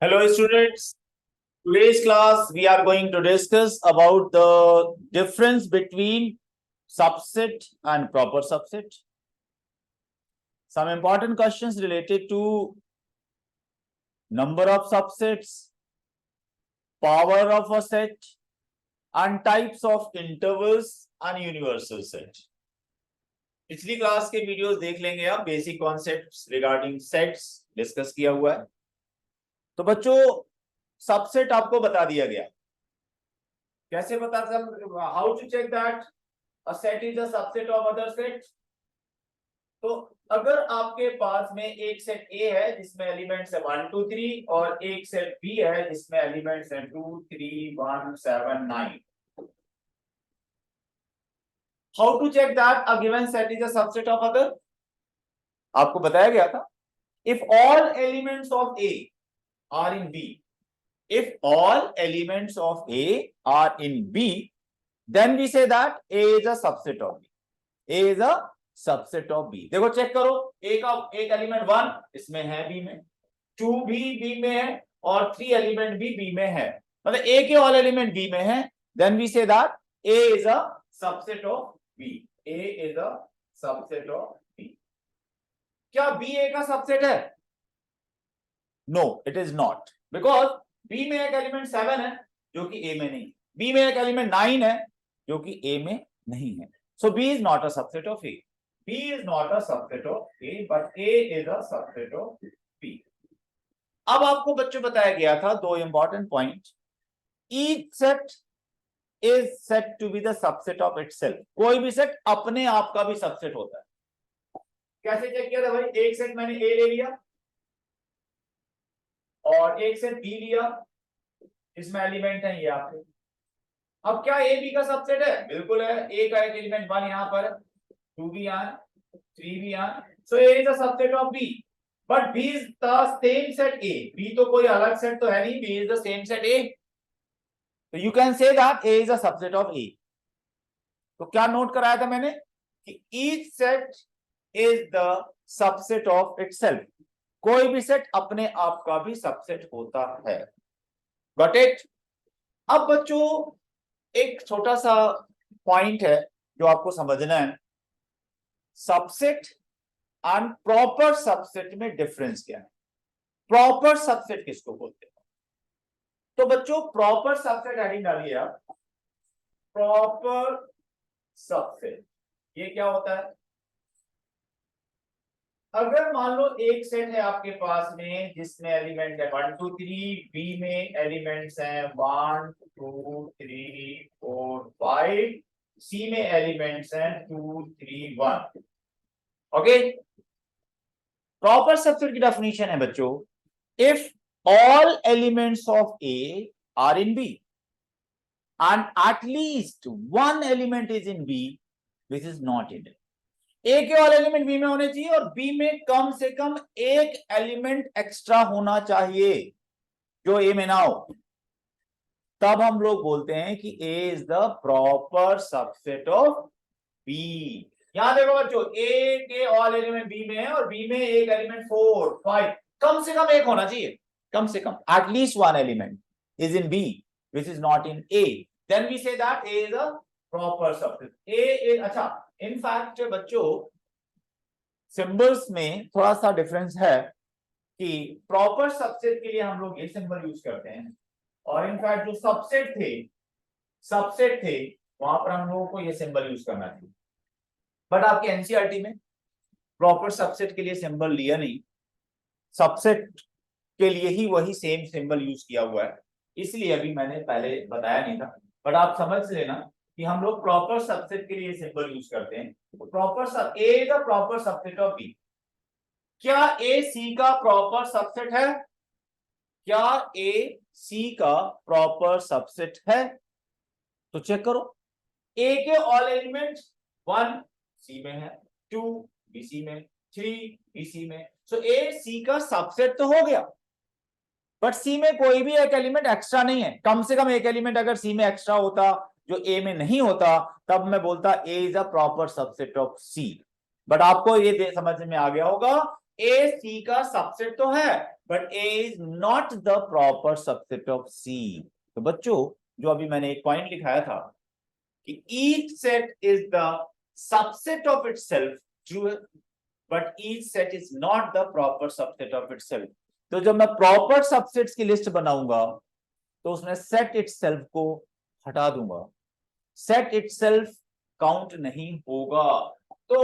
Hello students, today's class we are going to discuss about the difference between subset and proper subset. Some important questions related to number of subsets, power of a set and types of intervals and universal set. पिछली class के videos देख लेंगे आप, basic concepts regarding sets discuss किया हुआ है। तो बच्चों सबसेट आपको बता दिया गया, कैसे पता चल, how to check that a set is a subset of other set. तो अगर आपके पास में एक सेट ए है जिसमें एलिमेंट्स है 1 2 3 और एक सेट बी है जिसमें एलिमेंट्स है 2 3 1 7 9, how to check that a given set is a subset of other. आपको बताया गया था, if all elements of A are in B, if all elements of A are in B, then we say that A is a subset of B. A is a subset of B. देखो check करो, A का एक element 1 इसमें है B में, 2 भी B में है और 3 एलिमेंट भी B में है, मतलब A के ऑल एलिमेंट B में है, then we say that A is a subset of B. A is a subset of B. क्या B A का सबसेट है? No, it is not, because B में एक एलिमेंट 7 है जो कि ए में नहीं, बी में एक एलिमेंट 9 है जो कि ए में नहीं है। So B is not a subset of A, B is not a subset of A, but A is a subset of B. अब आपको बच्चों बताया गया था दो important point, each set is set to be the subset of itself. कोई भी set अपने आप का भी सबसेट होता है। कैसे चेक किया था भाई? एक सेट मैंने ए ले लिया और एक सेट बी लिया, इसमें एलिमेंट है ये आपके। अब क्या ए बी का सबसेट है? बिल्कुल है। ए का एक एलिमेंट 1 यहां पर, 2 भी यहां, 3 भी यहां, so A is a subset of B, but B is the same set A. B तो कोई अलग सेट तो है नहीं, B is the same set A, तो you can say that A is a subset of A. तो क्या note कराया था मैंने कि each set is the subset of itself. कोई भी सेट अपने आप का भी सबसेट होता है। Got it? अब बच्चों एक छोटा सा पॉइंट है जो आपको समझना है, सबसेट एंड प्रॉपर सबसेट में डिफरेंस क्या है। प्रॉपर सबसेट किसको बोलते हैं? तो बच्चों प्रॉपर सबसेट हेडिंग डालिए आप, प्रॉपर सबसेट ये क्या होता है? अगर मान लो एक सेट है आपके पास में जिसमें एलिमेंट है 1 2 3, बी में एलिमेंट्स हैं 1 2 3 4 5, सी में एलिमेंट्स हैं 2 3 1। ओके, प्रॉपर सबसेट की डेफिनेशन है बच्चों, if all elements of A are in B and at least one element is in B which is not in A. A के ऑल एलिमेंट बी में होने चाहिए और बी में कम से कम एक एलिमेंट एक्स्ट्रा होना चाहिए जो ए में ना हो, तब हम लोग बोलते हैं कि A is the proper subset of B. यहां देखो बच्चों, ए के ऑल एलिमेंट बी में है और बी में एक एलिमेंट 4 5, कम से कम एक होना चाहिए, कम से कम at least one element is in B which is not in A, then we say that A is a proper subset. A is, अच्छा इनफैक्ट बच्चों सिंबल्स में थोड़ा सा डिफरेंस है कि प्रॉपर सबसेट के लिए हम लोग ये सिंबल यूज करते हैं और इनफैक्ट जो सबसेट थे वहां पर हम लोगों को ये सिंबल यूज करना चाहिए, बट आपके एनसीईआरटी में प्रॉपर सबसेट के लिए सिंबल लिया नहीं, सबसेट के लिए ही वही सेम सिंबल यूज किया हुआ है, इसलिए अभी मैंने पहले बताया नहीं था, बट आप समझ लेना कि हम लोग प्रॉपर सबसेट के लिए सिंबल यूज करते हैं। तो proper sub, A is the proper subset of B. क्या ए सी का प्रॉपर सबसेट है? क्या ए सी का प्रॉपर सबसेट है? तो चेक करो, ए के ऑल एलिमेंट 1 सी में है, 2 बी सी में, 3 बी सी में, सो ए सी का सबसेट तो हो गया, बट सी में कोई भी एक एलिमेंट एक्स्ट्रा नहीं है। कम से कम एक एलिमेंट अगर सी में एक्स्ट्रा होता जो ए में नहीं होता, तब मैं बोलता A is a proper subset of C. But आपको ये समझ में आ गया होगा ए सी का सबसेट तो है, but A is not the proper subset of C. तो बच्चों, जो अभी मैंने एक पॉइंट लिखाया था कि each set is the subset of itself, true है, but each set is not the proper subset of itself. तो जब मैं प्रॉपर सबसेट्स की लिस्ट बनाऊंगा तो उसमें सेट इटसेल्फ को हटा दूंगा, सेट इटसेल्फ काउंट नहीं होगा। तो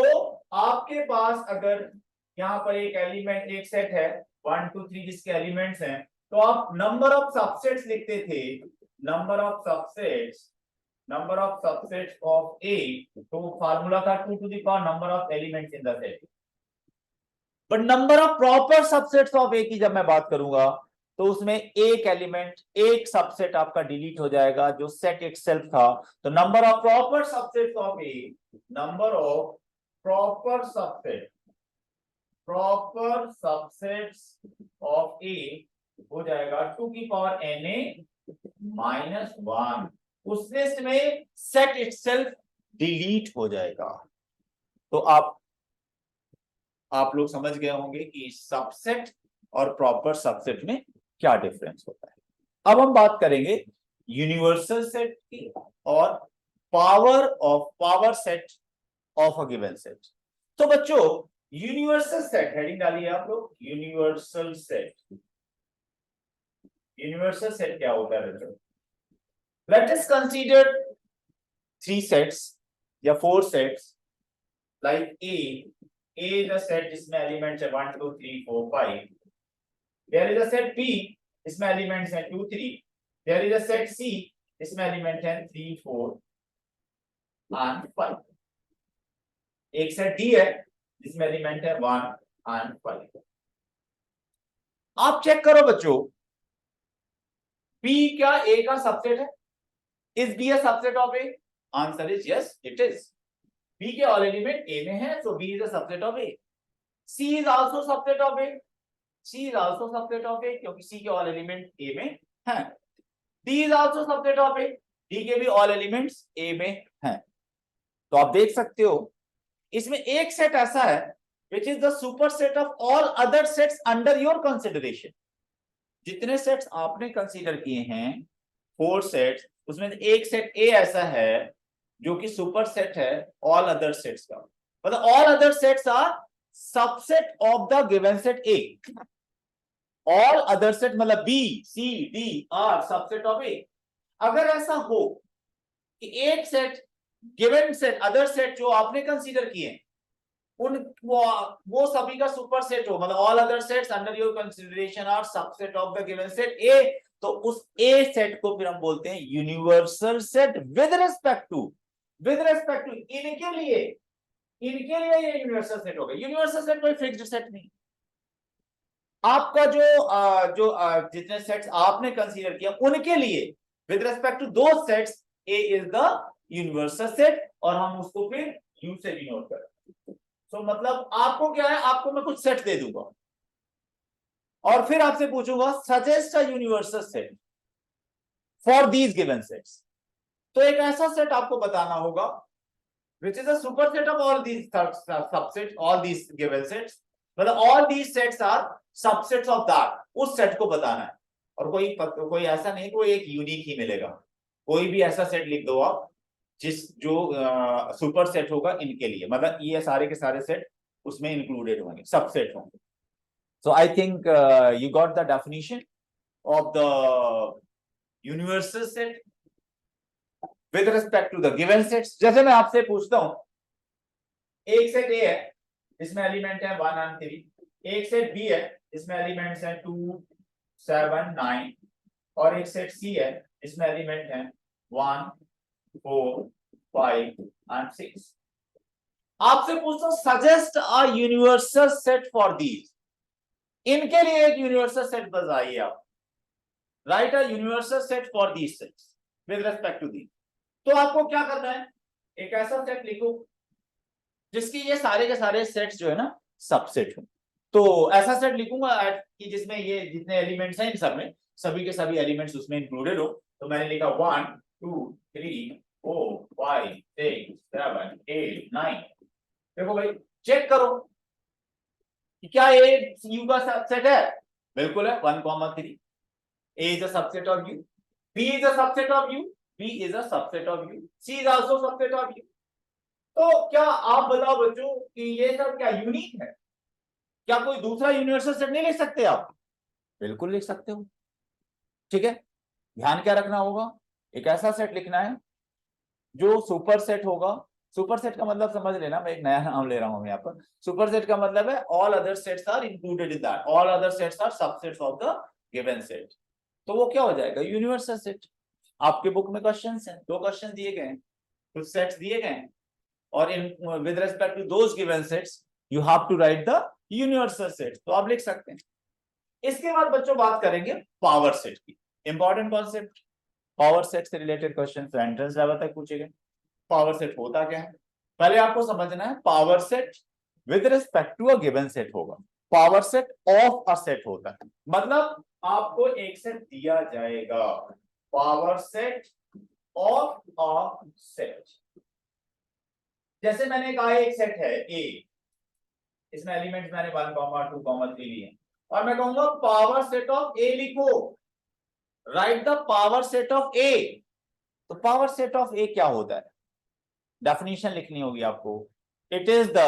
आपके पास अगर यहाँ पर एक एलिमेंट, एक सेट है 1 2 3 जिसके एलिमेंट्स हैं, तो आप नंबर ऑफ सबसेट्स लिखते थे, number of subsets of A, तो फार्मूला था 2 to the power number of elements in the set. But number of proper subsets of A की जब मैं बात करूंगा तो उसमें एक एलिमेंट, एक सबसेट आपका डिलीट हो जाएगा जो सेट इटसेल्फ था। तो number of proper subsets of A, number of proper subsets of A हो जाएगा 2 की पावर एन ए माइनस 1। उस लिस्ट में सेट इटसेल्फ डिलीट हो जाएगा। तो आप लोग समझ गए होंगे कि सबसेट और प्रॉपर सबसेट में क्या डिफरेंस होता है। अब हम बात करेंगे यूनिवर्सल सेट की और power set of a given set. तो बच्चों, यूनिवर्सल सेट, हेडिंग डालिए आप लोग, यूनिवर्सल सेट। यूनिवर्सल सेट क्या होता है बच्चों? लेट अस कंसीडर 3 सेट्स या 4 sets like A is a set जिसमें एलिमेंट्स है 1 2 3 4 5। There is a set B इसमें एलिमेंट्स हैं 2 3। There is a set C इसमें एलिमेंट हैं 3 4 and 5। एक सेट D है जिसमें एलिमेंट है 1 and 5। आप चेक करो बच्चों, B क्या A का सबसेट है? Is B a subset of A? Answer is yes, it is. B के ऑल एलिमेंट A में है, so B is a subset of A. C is also subset of A. C is also subset of A क्योंकि C के all element A में हैं। D is also subset of A. D के भी all elements A में हैं। तो आप देख सकते हो इसमें एक सेट ऐसा है which is the superset of all other sets under your consideration। जितने सेट्स आपने कंसीडर किए हैं 4 सेट्स, उसमें एक सेट A ऐसा है जो कि सुपर सेट है ऑल अदर सेट्स का। मतलब all other sets are subset of the given set A। All other set मतलब B C D are subset of A। अगर ऐसा हो कि एक set given set other set जो आपने कंसीडर किए उन वो सभी का सुपर सेट हो, मतलब all other sets under your consideration are subset of the given set A, तो उस A सेट को फिर हम बोलते हैं universal set with respect to इनके लिए ये यूनिवर्सल सेट हो गया। यूनिवर्सल सेट कोई फिक्स्ड सेट नहीं। आपका जो जितने सेट्स आपने कंसीडर किया उनके लिए विद रिस्पेक्ट टू दो sets A is the universal set, और हम उसको फिर U से डिनोट करें। तो मतलब आपको क्या है, आपको मैं कुछ सेट दे दूंगा और फिर आपसे पूछूंगा suggest a universal set for these given sets. तो एक ऐसा सेट आपको बताना होगा which is a superset of all these subsets, all these given sets, मतलब all these sets are subsets of that, उस सेट को बताना है। और कोई ऐसा नहीं, कोई एक यूनिक ही मिलेगा। कोई भी ऐसा सेट लिख दो आप जो सुपर सेट होगा इनके लिए, मतलब ये सारे के सारे सेट उसमें इंक्लूडेड होंगे, सबसेट होंगे। So I think you got the definition of the universal set with respect to the given sets. जैसे मैं आपसे पूछता हूं, एक सेट A है इसमें एलिमेंट है 1 और 3, एक सेट B है इसमें एलिमेंट्स हैं 2 7 9, और एक सेट C है इसमें एलिमेंट हैं 1 4 5 और 6। आपसे पूछता हूं suggest a universal set for these, इनके लिए एक यूनिवर्सल सेट बताइए आप। Write a universal set for these sets with respect to these. तो आपको क्या करना है, एक ऐसा सेट लिखो जिसकी ये सारे के सारे सेट्स जो है ना सबसेट हो। तो ऐसा सेट लिखूंगा कि जिसमें ये जितने एलिमेंट्स हैं इन सब में सभी के सभी एलिमेंट्स उसमें इंक्लूडेड हो। तो मैंने लिखा 1 2 3 4 5 6 7 8 9। देखो भाई चेक करो, कि क्या ए यू का सबसेट है? बिल्कुल है, 1,3। A is a subset of U, B is a subset of U, B is a subset of U, C is also subset of U। तो क्या आप बताओ बच्चों कि ये सब क्या यूनिक है? क्या कोई दूसरा यूनिवर्सल सेट नहीं लिख सकते आप? बिल्कुल लिख सकते हो। ठीक है, ध्यान क्या रखना होगा, एक ऐसा सेट लिखना है जो सुपर सेट होगा। सुपर सेट का मतलब समझ लेना, मैं एक नया नाम ले रहा हूं यहाँ पर। सुपर सेट का मतलब है all other sets are included in that, all other sets are subsets of the given set. तो वो क्या हो जाएगा? Universal set. आपके बुक में क्वेश्चंस हैं, 2 क्वेश्चन दिए गए हैं, कुछ सेट्स दिए गए हैं, और इन with respect to those given sets you have to write the universal set. तो आप लिख सकते हैं। इसके बाद बच्चों बात करेंगे पावर सेट की। इंपॉर्टेंट कॉन्सेप्ट, पावर सेट से रिलेटेड क्वेश्चन तो एंट्रेंस लेवल तक पूछे गए। पावर सेट होता क्या है, पहले आपको समझना है। Power set with respect to a given set होगा। Power set of a set होता है, मतलब आपको एक सेट दिया जाएगा, power set of a set. जैसे मैंने कहा एक सेट है ए, इसमें एलिमेंट्स मैंने 1, 2, 3 लिए, और मैं कहूंगा पावर सेट ऑफ ए लिखो, write the power set of A. तो पावर सेट ऑफ ए क्या होता है? डेफिनेशन लिखनी होगी आपको। It is the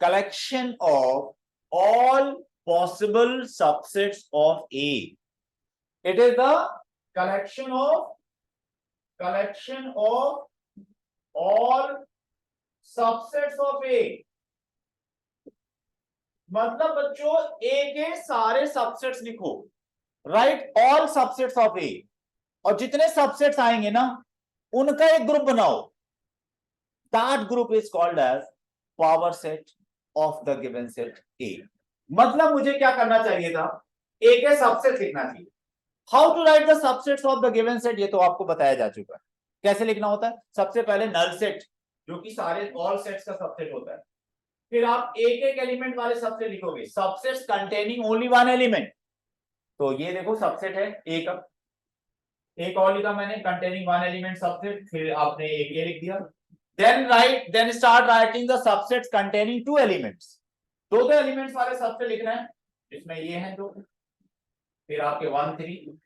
collection of all possible subsets of A. It is the collection of all subsets of A. मतलब बच्चों ए के सारे सबसेट्स लिखो, write all subsets of A, और जितने सबसेट्स आएंगे ना उनका एक ग्रुप बनाओ। That group is called as power set of the given set A. मतलब मुझे क्या करना चाहिए था? ए के सबसेट लिखना चाहिए। How to write the subsets of the given set, ये तो आपको बताया जा चुका है। कैसे लिखना होता है? सबसे पहले नल सेट, जो कि सारे ऑल सेट्स का सबसेट होता है। फिर आप एक एक एलिमेंट वाले सबसेट लिखोगे, subsets containing only one element. तो ये देखो सबसेट है ए का, एक और लिखा मैंने कंटेनिंग वन एलिमेंट सबसेट, फिर आपने एक ये लिख दिया। Then start writing the subsets containing 2 elements. दो एलिमेंट्स वाले सबसेट लिखना है, इसमें ये है 2, फिर आपके 1, 3,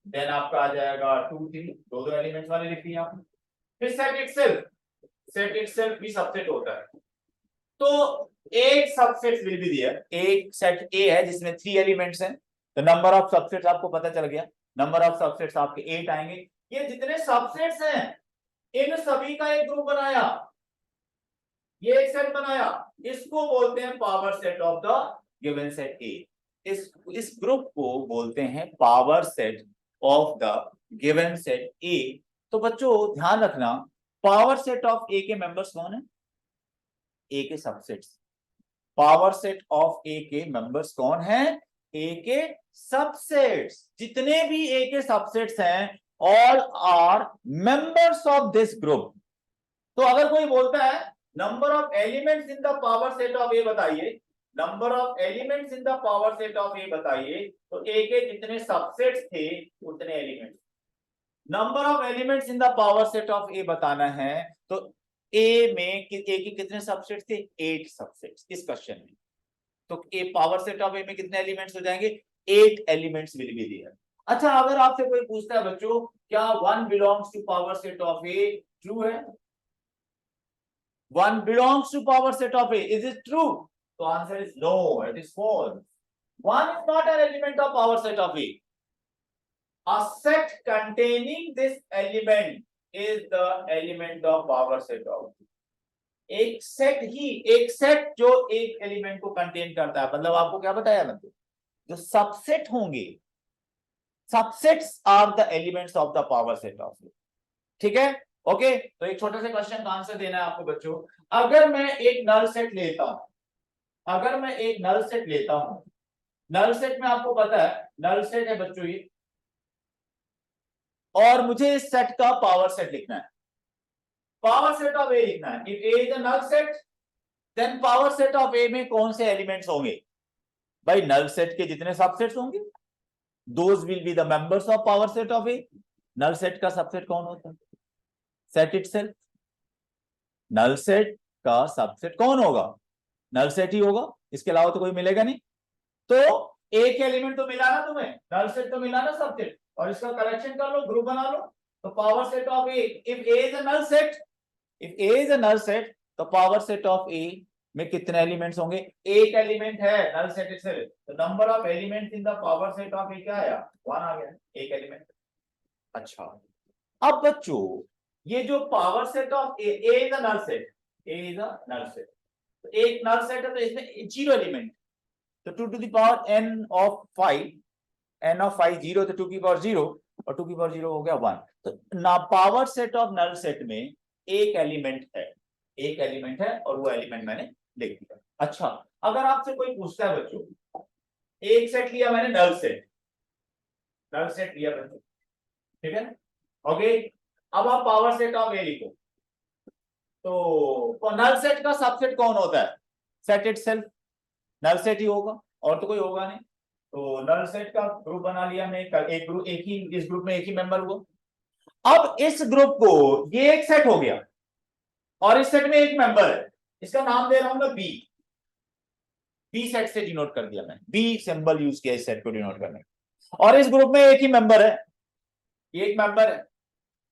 देन आपका आ जाएगा 2, 3, दो एलिमेंट्स वाले लिख दिए आपने। फिर सेट इटसेल्फ भी सबसेट होता है। तो एक सबसेट विल बी देयर, एक सेट ए है जिसमें 3 एलिमेंट्स हैं, तो नंबर ऑफ सबसेट्स आपको पता चल गया, नंबर ऑफ सबसेट्स आपके 8 आएंगे। ये जितने सबसेट्स हैं इन सभी का एक ग्रुप बनाया, ये एक सेट बनाया, इसको बोलते हैं power set of the given set ए। इस ग्रुप को बोलते हैं power set of the given set A. तो बच्चों ध्यान रखना, पावर सेट ऑफ ए के मेंबर्स कौन है? ए के सबसेट्स। पावर सेट ऑफ ए के मेंबर्स कौन है? ए के सबसेट्स। जितने भी ए के सबसेट्स हैं all are members of this group. तो अगर कोई बोलता है number of elements in the power set of A बताइए, number of elements in the power set of A बताइए, तो ए के जितने सबसेट्स थे उतने elements. Number of elements in the power set of A बताना है, तो ए में ए के कितने सबसेट्स थे? 8 सबसेट्स इस क्वेश्चन में। तो ए पावर सेट ऑफ ए में कितने एलिमेंट्स हो जाएंगे? 8 एलिमेंट्स विल बी देयर। अच्छा, अगर आपसे कोई पूछता है बच्चों क्या 1 belongs to power set of A, true है? 1 belongs to power set of A. Is it true? So answer is no, it is false. 1 is not an element of power set of A. A set containing this element is the element of power set of A. एक set जो एक element को contain करता है, मतलब आपको क्या बताया मतलब जो सबसेट होंगे, subsets are the elements of the power set of A. ठीक है, ओके। तो एक छोटे से क्वेश्चन का आंसर देना है आपको बच्चों। अगर मैं एक नल सेट लेता हूं, अगर मैं एक नल सेट लेता हूं, नल सेट में आपको पता है नल सेट है बच्चों ये, और मुझे इस सेट का पावर सेट लिखना है, पावर सेट ऑफ ए लिखना है। If A is a null set then power set of A में कौन से एलिमेंट्स होंगे? भाई नल सेट के जितने सबसेट्स होंगे those will be the members of power set of A. Null set का सबसेट कौन होता है? Set itself. नल सेट का सबसेट कौन होगा? नल सेट ही होगा, इसके अलावा तो कोई मिलेगा नहीं। तो एक एलिमेंट तो मिला ना तुम्हें, नल सेट तो मिला ना सबसेट, और इसका कलेक्शन कर लो, ग्रुप बना लो। तो power set of A, if A is a null set, if A is a null set, तो पावर सेट ऑफ ए में कितने एलिमेंट्स होंगे? एक एलिमेंट है नल सेट इटसेल्फ, तो number of elements in the power set of A क्या आया? 1 आ गया, एक एलिमेंट। अच्छा, अब बच्चों ये जो power set of A is a null set, A is a null set, तो एक नल सेट है तो इसमें 0 एलिमेंट, तो 2 to the power n of 5, n of 5 0, तो 2 की पावर 0, और 2 की पावर 0 हो गया 1। तो ना power set of null set में एक एलिमेंट है, एक एलिमेंट है, और वो एलिमेंट मैंने लिख दिया। अच्छा, अगर आपसे कोई पूछता है बच्चों, एक सेट लिया मैंने नल सेट, नल सेट लिया बच्चों, ठीक है, ओके। अब आप पावर सेट ऑफ ए लिखो, तो नल सेट का सबसेट कौन होता है? सेट इटसेल्फ, नल सेट ही होगा, और तो कोई होगा नहीं। तो नल सेट का ग्रुप बना लिया मैं, एक ग्रुप, एक ही, इस ग्रुप में एक ही मेंबर हुआ। अब इस ग्रुप को, ये एक सेट हो गया, और इस सेट में एक मेंबर है, इसका नाम दे रहा हूं मैं बी, बी सेट से डिनोट कर दिया मैंने, बी सिंबल यूज किया इस सेट को डिनोट करने। और इस ग्रुप में एक ही मेंबर है, ये एक मेंबर है,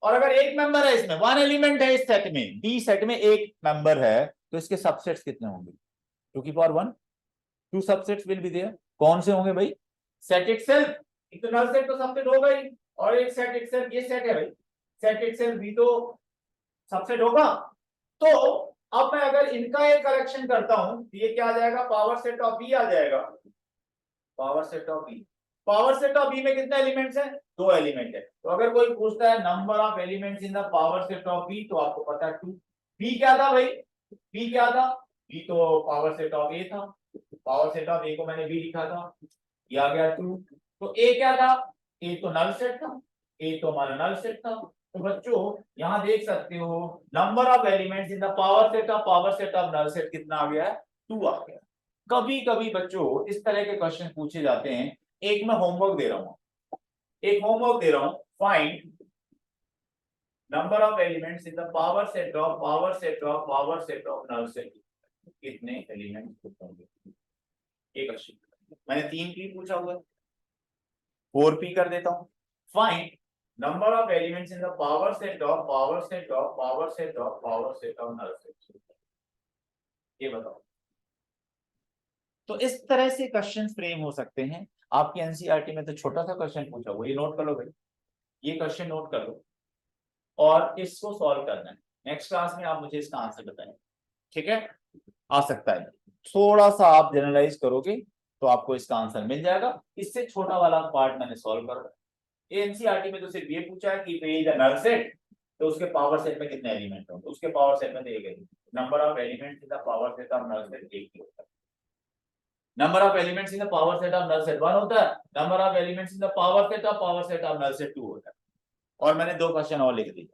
और अगर एक मेंबर है इसमें, 1 एलिमेंट है इस सेट में, बी सेट में एक मेंबर है, तो इसके सबसेट्स कितने होंगे? 2 की power 1, 2 subsets will be there. कौन से होंगे भाई? सेट इटसेल्फ, एक तो नल सेट तो सबसेट होगा ही, और एक सेट इटसेल्फ, ये सेट है भाई, सेट इटसेल्फ भी तो सबसेट होगा। तो अब मैं अगर इनका एक करेक्शन करता हूं, तो ये क्या आ जाएगा? पावर सेट ऑफ बी आ जाएगा, power set of B. Power set of B में कितने एलिमेंट्स हैं? 2 एलिमेंट है। तो अगर कोई पूछता है number of elements in the power set of B, तो आपको पता है 2। बी क्या था भाई? बी क्या था? बी तो पावर सेट ऑफ ए था, पावर सेट ऑफ ए को मैंने बी लिखा था, ये आ गया 2। तो ए क्या था? ए तो नल सेट था, ए तो हमारा नल सेट था। तो बच्चों यहां देख सकते हो, number of elements in the power set of null set कितना आ गया है? 2 आ गया। कभी कभी बच्चों इस तरह के क्वेश्चन पूछे जाते हैं। एक मैं होमवर्क दे रहा हूं, एक होमवर्क दे रहा हूं, find number of elements in the power set of null set, कितने एलिमेंट्स होंगे? एक क्वेश्चन मैंने 3 पी पूछा हुआ है, 4p कर देता हूं। Find number of elements in the power set of null set, ये बताओ। तो इस तरह से क्वेश्चन फ्रेम हो सकते हैं। आपकी एनसीईआरटी में तो छोटा सा क्वेश्चन पूछा हुआ, ये नोट कर लो भाई, ये क्वेश्चन नोट कर लो, और इसको सॉल्व करना है। नेक्स्ट क्लास में आप मुझे इसका आंसर बताएं, ठीक है? आ सकता है, थोड़ा सा आप जनरलाइज करोगे तो आपको इसका आंसर मिल जाएगा। इससे छोटा वाला पार्ट मैंने सॉल्व कर, एनसीईआरटी में तो सिर्फ ये पूछा है कि पे द नल सेट, तो उसके पावर सेट में कितने एलिमेंट होंगे? उसके पावर सेट में तो एक element, number of elements in the power set of null set एक ही होता है। Number of elements in the power set of null set 1 होता है, number of elements in the power set of null set 2 होता है। और मैंने 2 क्वेश्चन और लिख दिए।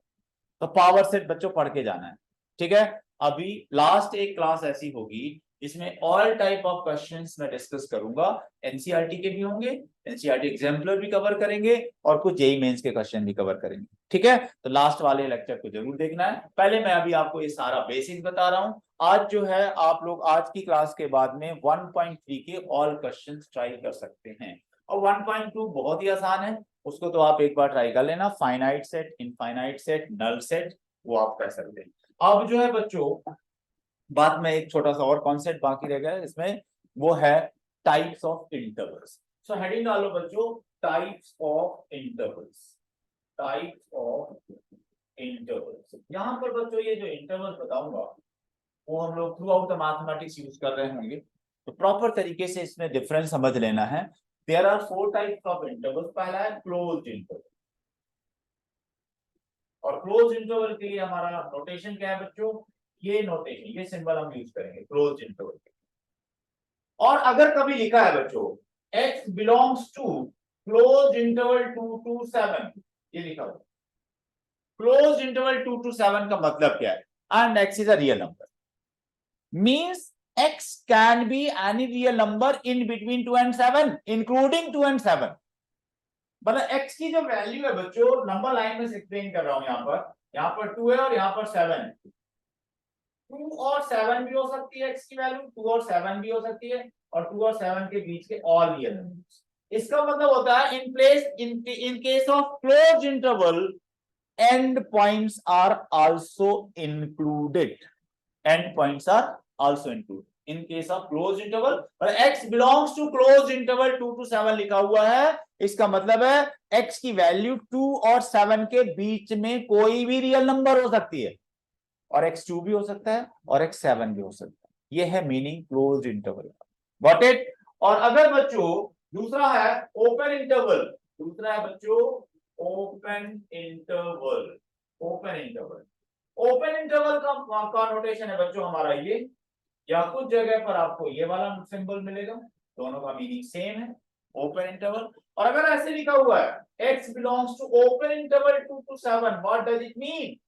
तो पावर सेट बच्चों पढ़ के जाना है, ठीक है? अभी लास्ट एक क्लास ऐसी होगी इसमें ऑल टाइप ऑफ क्वेश्चंस मैं डिस्कस करूंगा, एनसीईआरटी के भी होंगे, एनसीईआरटी एग्जाम्पलर भी कवर करेंगे, और कुछ जेईई मेंस के क्वेश्चन भी कवर करेंगे, ठीक है? तो लास्ट वाले लेक्चर को जरूर देखना है। पहले मैं अभी आपको ये सारा बेसिक बता रहा हूं। आज जो है आप लोग आज की क्लास के बाद में 1.3 के ऑल क्वेश्चंस ट्राई कर सकते हैं, और 1.2 बहुत ही आसान है, उसको तो आप एक बार ट्राई कर लेना। Finite set, infinite set, null set, वो आप कर सकते हैं। अब जो है बच्चों बात में एक छोटा सा और कॉन्सेप्ट बाकी रह गया इसमें, वो है types of intervals. So heading डालो बच्चों, types of intervals, types of intervals. यहां पर बच्चों ये जो इंटरवल बताऊंगा वो हम लोग through out the mathematics use कर रहे होंगे, तो प्रॉपर तरीके से इसमें डिफरेंस समझ लेना है। There are 4 types of intervals. पहला है क्लोज्ड इंटरवल, और क्लोज इंटरवल के लिए हमारा नोटेशन क्या है बच्चों? ये नोटेशन, ये सिंबल हम यूज करेंगे क्लोज इंटरवल। और अगर कभी लिखा है बच्चों x belongs to close interval 2 to 7, ये लिखा हुआ क्लोज इंटरवल 2 to 7 का मतलब क्या है? And x is a real number, means x can be any real number in between 2 and 7, including 2 and 7। मतलब x की जो वैल्यू है बच्चों, नंबर लाइन में एक्सप्लेन कर रहा हूं, यहां पर 2 है और यहां पर 7 है। 2 और 7 भी हो सकती है x की वैल्यू, 2 और 7 भी हो सकती है, और 2 और 7 के बीच के ऑल रियल नंबर्स। इसका मतलब होता है इन case of close interval end points are also included. End points are also included. In case of closed interval, और x belongs to closed interval 2 to 7 लिखा हुआ है, इसका मतलब है x की वैल्यू 2 और 7 के बीच में कोई भी रियल नंबर हो सकती है, और x2 भी हो सकता है और x7 भी हो सकता है। ये है meaning closed interval. Got it. और अगर बच्चों दूसरा है ओपन इंटरवल, दूसरा है बच्चों open interval. Open interval, open interval का नोटेशन है बच्चों हमारा ये, या कुछ जगह पर आपको ये वाला सिंबल मिलेगा, दोनों का मीनिंग सेम है, ओपन इंटरवल। और अगर ऐसे लिखा हुआ है x belongs to open interval 2 to 7, what does it mean?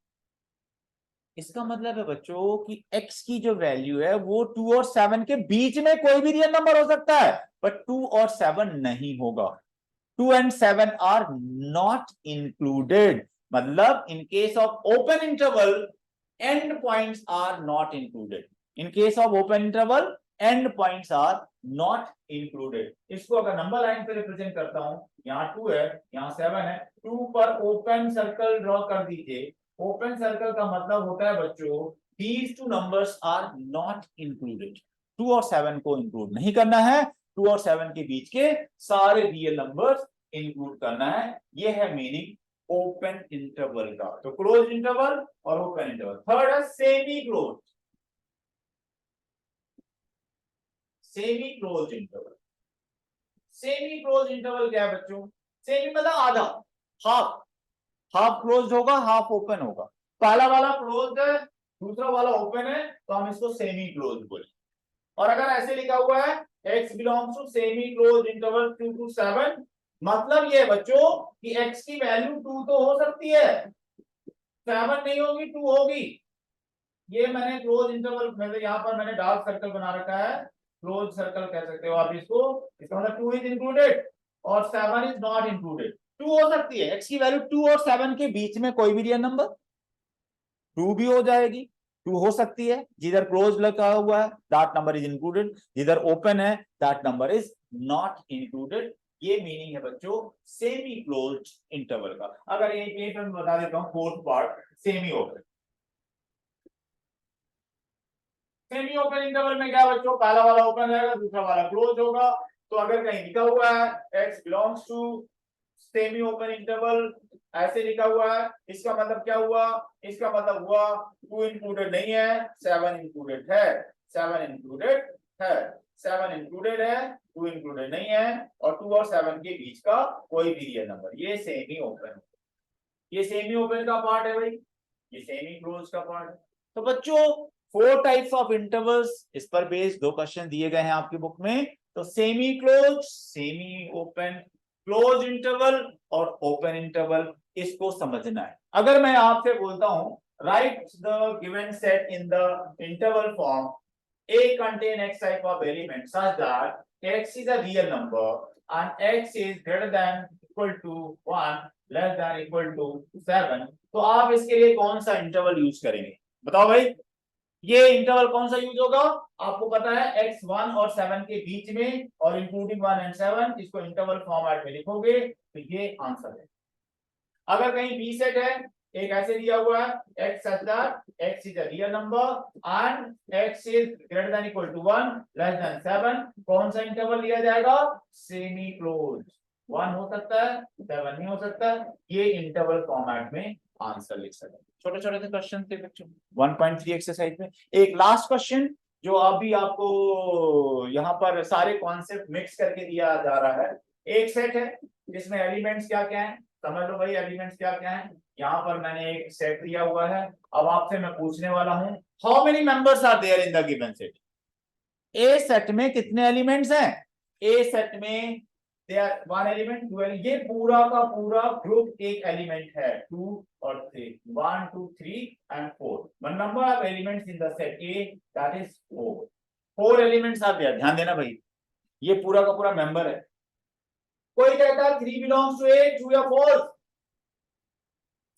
इसका मतलब है बच्चों कि x की जो वैल्यू है वो 2 और 7 के बीच में कोई भी रियल नंबर हो सकता है, बट 2 और 7 नहीं होगा। 2 and 7 आर नॉट इंक्लूडेड, मतलब in case of open interval end points are not included. In case of open interval end points are not included. इसको अगर नंबर लाइन पे रिप्रेजेंट करता हूं, यहाँ 2 है, यहाँ 7 है, 2 पर ओपन सर्कल ड्रॉ कर दीजिए। ओपन सर्कल का मतलब होता है बच्चों these two numbers are not included। 2 और 7 को इंक्लूड नहीं करना है, 2 और 7 के बीच के सारे रियल नंबर्स इंक्लूड करना है। ये है मीनिंग ओपन इंटरवल का। तो क्लोज इंटरवल और ओपन इंटरवल। थर्ड है semi close. Semi close interval, semi close interval क्या है बच्चों? सेमी मतलब आधा, हाफ, हाफ क्लोज होगा हाफ ओपन होगा। पहला वाला क्लोज है, दूसरा वाला ओपन है, तो हम इसको सेमी क्लोज बोले। और अगर ऐसे लिखा हुआ है x belongs to semi close interval 2 to 7, मतलब ये बच्चों कि x की वैल्यू 2 तो हो सकती है, 7 नहीं होगी, 2 होगी। ये मैंने क्लोज इंटरवल में यहाँ पर मैंने डार्क सर्कल बना रखा है, क्लोज सर्कल कह सकते हो आप इसको। इसका मतलब 2 इज इंक्लूडेड और 7 इज नॉट इंक्लूडेड। 2 हो सकती है, x की वैल्यू 2 और 7 के बीच में कोई भी रियल नंबर 2 भी हो जाएगी, 2 हो सकती है। जिधर क्लोज लगा हुआ है दैट नंबर इज इंक्लूडेड, जिधर ओपन है that number is not included. ये मीनिंग है बच्चों सेमी क्लोज्ड इंटरवल का। अगर एक मैं बता देता हूं fourth part, semi open. Semi open interval में क्या बच्चों, पहला वाला ओपन रहेगा, दूसरा वाला क्लोज होगा। तो अगर कहीं लिखा हुआ है x belongs to semi open interval, ऐसे लिखा हुआ है, इसका मतलब क्या हुआ? इसका मतलब हुआ 2 इंक्लूडेड नहीं है, 7 इंक्लूडेड है। 7 इंक्लूडेड है, 7 इंक्लूडेड है, 2 इंक्लूडेड नहीं है, और 2 और 7 के बीच का कोई भी रियल नंबर, ये सेमी ओपन। ये सेमी ओपन का पार्ट है भाई, ये सेमी क्लोज का पार्ट है। तो बच्चों 4 टाइप्स ऑफ इंटरवल्स, इस पर बेस्ड 2 क्वेश्चन दिए गए हैं आपकी बुक में। तो semi close, semi open, close interval और ओपन इंटरवल, इसको समझना है। अगर मैं आपसे बोलता हूं right the given set in the interval form, A contain x type of element such that x is a real number and x is greater than equal to 1 less than equal to 7, तो आप इसके लिए कौन सा interval use करेंगे? बताओ भाई, ये इंटरवल कौन सा यूज होगा? आपको पता है x 1 और 7 के बीच में और इंक्लूडिंग 1 and 7, इसको इंटरवल फॉर्मेट में लिखोगे तो ये आंसर है। अगर कहीं बी सेट है, एक ऐसे दिया हुआ है x such that x is a real number and x is greater than equal to 1 less than 7, कौन सा इंटरवल लिया जाएगा? Semi close. 1 हो सकता है, 7 नहीं हो सकता। ये इंटरवल फॉर्मेट में आंसर लिख सकते हैं। छोटे छोटे से क्वेश्चन थे बच्चों 1.3 एक्सरसाइज में। एक लास्ट क्वेश्चन जो अभी आपको यहाँ पर सारे कॉन्सेप्ट मिक्स करके दिया जा रहा है। एक सेट है जिसमें एलिमेंट्स क्या क्या है, समझ लो भाई एलिमेंट्स क्या क्या है। यहाँ पर मैंने एक सेट दिया हुआ है, अब आपसे मैं पूछने वाला हूं how many members are there in the given set. A set में कितने एलिमेंट्स हैं? ए सेट में देयर 1 एलिमेंट, 2 एलिमेंट, ये पूरा का पूरा ग्रुप एक एलिमेंट है, 2 और 3, 1 2 3 and 4, one number of elements in the set A that is 4। 4 elements are there, ध्यान देना भाई, ये पूरा का पूरा मेंबर है। कोई कहता है 3 बिलोंग्स टू ए, ट्रू या false?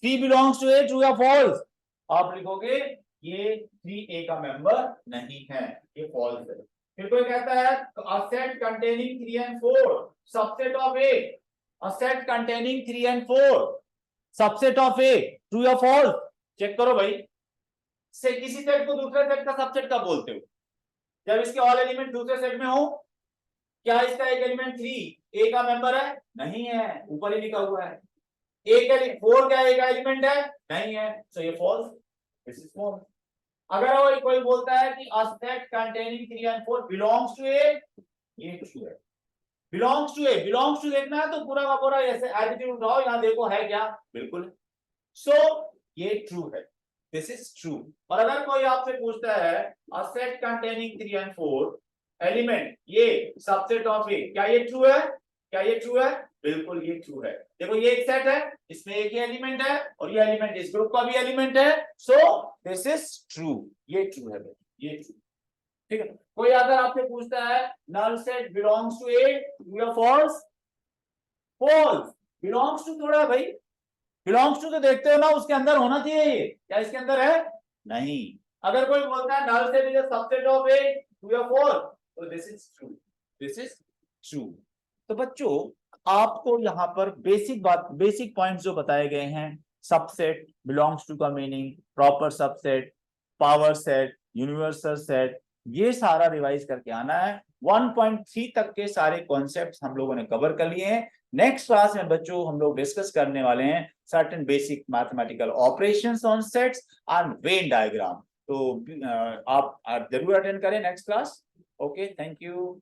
3 belongs to A, true या फॉल्स? आप लिखोगे ये 3A का मेंबर नहीं है, ये फॉल्स है। फिर कोई कहता है a set containing 3 and 4 subset of A, a set containing 3 and 4 subset of A, true या false? चेक करो भाई, से किसी सेट को दूसरे सेट का सबसेट कब बोलते हो? जब इसके ऑल एलिमेंट दूसरे सेट में हो। क्या इसका एक एलिमेंट 3 A का मेंबर है? नहीं है, ऊपर ही लिखा हुआ है। एक 4 क्या A का एलिमेंट है? नहीं है, सो ये फॉल्स, दिस इज फॉल्स। अगर कोई बोलता है कि a set containing 3 and 4 belongs to A, ये ट्रू है। belongs to A, belongs to देखना है तो पूरा का पूरा ऐसे एडिटिव उठाओ, यहां देखो है क्या, बिल्कुल। सो ये ट्रू है, दिस इज ट्रू। और अगर कोई आपसे पूछता है a set containing 3 and 4 element ये सबसेट ऑफ A, क्या ये ट्रू है? क्या ये ट्रू है? बिल्कुल ये ट्रू है। देखो ये एक सेट है, इसमें एक ही एलिमेंट है और ये एलिमेंट इस ग्रुप का भी एलिमेंट है, सो दिस इज ट्रू, ये ट्रू है, ये ट्रू। ठीक है। कोई अगर आपसे पूछता है null set belongs to A, true या फॉल्स? फॉल्स। बिलोंग्स टू थोड़ा भाई, बिलोंग्स टू तो देखते हो ना, उसके अंदर होना चाहिए, ये क्या इसके अंदर है? नहीं। अगर कोई बोलता है null set is a subset of A, true या फॉल्स, तो this is true, this is true. तो बच्चों आपको यहाँ पर बेसिक पॉइंट्स जो बताए गए हैं, सबसेट, बिलोंग्स टू का meaning, proper subset, power set, universal set, ये सारा रिवाइज करके आना है। 1.3 तक के सारे कॉन्सेप्ट्स हम लोगों ने कवर कर लिए हैं। नेक्स्ट क्लास में बच्चों हम लोग डिस्कस करने वाले हैं certain basic mathematical operations on sets and Venn diagram. तो आप जरूर अटेंड करें next class. Okay, thank you.